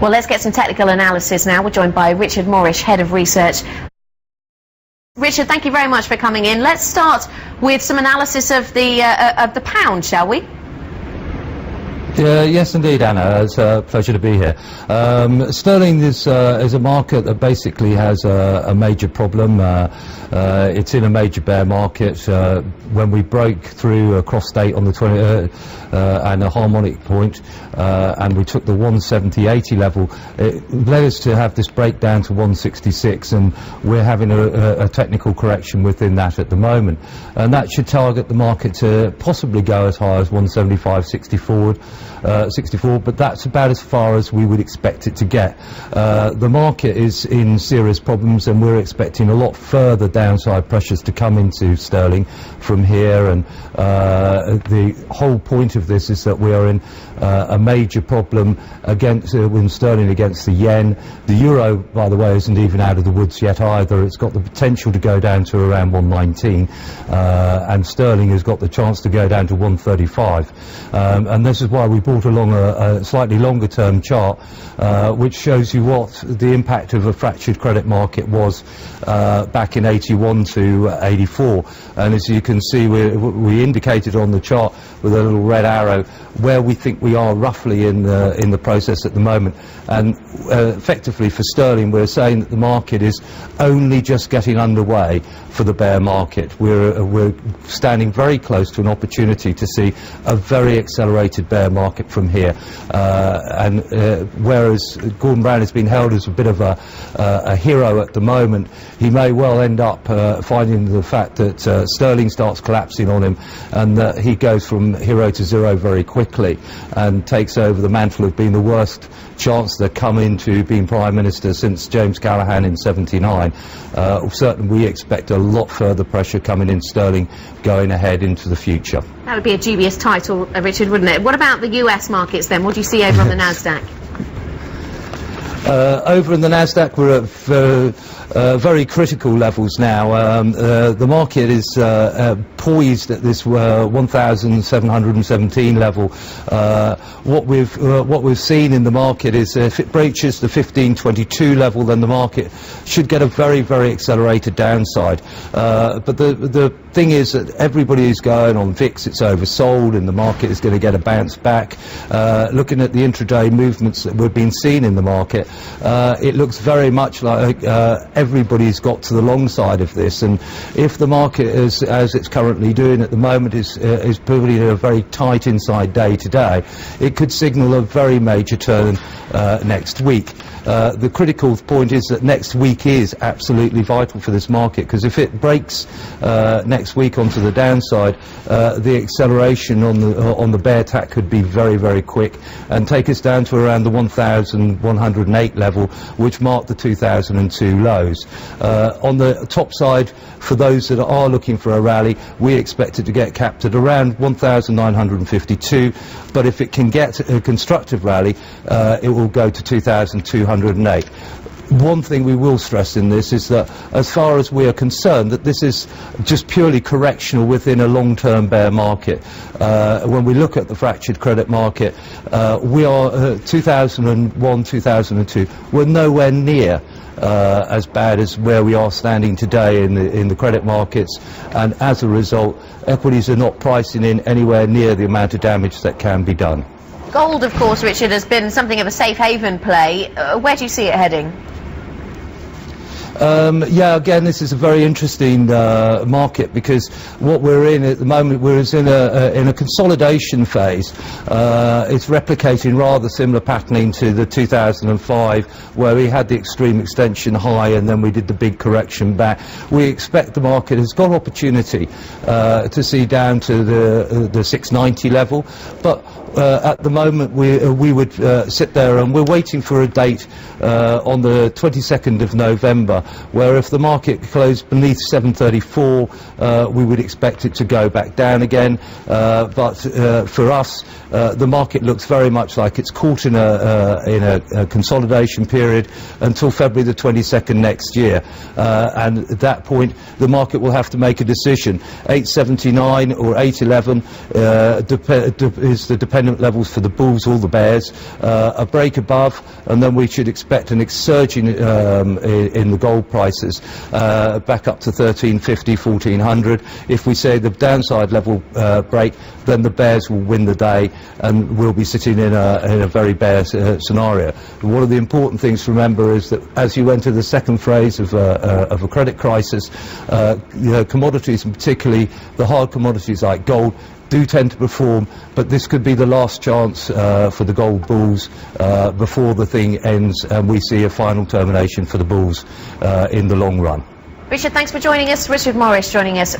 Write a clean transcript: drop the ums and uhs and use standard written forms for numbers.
Well, let's get some technical analysis now. We're joined by Richard Morrish, Head of Research. Richard, thank you very much for coming in. Let's start with some analysis of the pound, shall we? Yes, indeed, Anna. It's a pleasure to be here. Sterling is a market that basically has a major problem. It's in a major bear market. When we broke through a cross state on the 20 and a harmonic point, and we took the 170.80 level, it led us to have this breakdown to 166, and we're having a technical correction within that at the moment. And that should target the market to possibly go as high as 175.64, but that's about as far as we would expect it to get. The market is in serious problems, and we're expecting a lot further downside pressures to come into sterling from here, and the whole point of this is that we are in a major problem against with sterling against the yen. The euro, by the way, isn't even out of the woods yet either. It's got the potential to go down to around 119, and sterling has got the chance to go down to 135, and this is why we brought along a slightly longer term chart which shows you what the impact of a fractured credit market was back in 81 to 84. And as you can see, we indicated on the chart with a little red arrow where we think we are roughly in the process at the moment. And effectively for sterling, we're saying that the market is only just getting underway for the bear market. We're standing very close to an opportunity to see a very accelerated bear market from here. And whereas Gordon Brown has been held as a bit of a hero at the moment, he may well end up finding the fact that sterling starts collapsing on him, and that he goes from hero to zero very quickly and takes over the mantle of being the worst Chancellor come into being Prime Minister since James Callaghan in '79. Certainly we expect a lot further pressure coming in sterling going ahead into the future. That would be a dubious title, Richard, wouldn't it? What about the US markets then? What do you see over on the NASDAQ? Over in the NASDAQ, we're at very critical levels now. The market is poised at this 1,717 level. What we've seen in the market is if it breaches the 1522 level, then the market should get a very, very accelerated downside. But the thing is that everybody is going on VIX, it's oversold, and the market is going to get a bounce back. Looking at the intraday movements that we've been seeing in the market, it looks very much like everybody's got to the long side of this, and if the market is, as it's currently doing at the moment, is probably a very tight inside day today, it could signal a very major turn next week. The critical point is that next week is absolutely vital for this market, because if it breaks next week onto the downside, the acceleration on the bear tack could be very, very quick and take us down to around the 1,108 level, which marked the 2002 lows. On the top side, for those that are looking for a rally, we expect it to get capped at around 1,952, but if it can get a constructive rally, it will go to 2,208. One thing we will stress in this is that, as far as we are concerned, that this is just purely correctional within a long-term bear market. When we look at the fractured credit market, we are 2001, 2002. We're nowhere near as bad as where we are standing today in the credit markets, and as a result, equities are not pricing in anywhere near the amount of damage that can be done. Gold, of course, Richard, has been something of a safe haven play. Where do you see it heading? Yeah, again, this is a very interesting market, because what we're in at the moment, we're in a consolidation phase. It's replicating rather similar patterning to the 2005, where we had the extreme extension high and then we did the big correction back. We expect the market has got opportunity to see down to the 690 level, but at the moment we would sit there and we're waiting for a date on the 22nd of November, where if the market closed beneath 734, we would expect it to go back down again. But for us, the market looks very much like it's caught in a consolidation period until February the 22nd next year. And at that point, the market will have to make a decision. 879 or 811 is the depending independent levels for the bulls or the bears, a break above, and then we should expect an surge in the gold prices back up to 1350, 1400. If we say the downside level break, then the bears will win the day, and we'll be sitting in a very bear scenario. One of the important things to remember is that as you enter the second phase of a credit crisis, commodities, and particularly the hard commodities like gold, do tend to perform, but this could be the last chance for the gold bulls before the thing ends and we see a final termination for the bulls in the long run. Richard, thanks for joining us. Richard Morris joining us.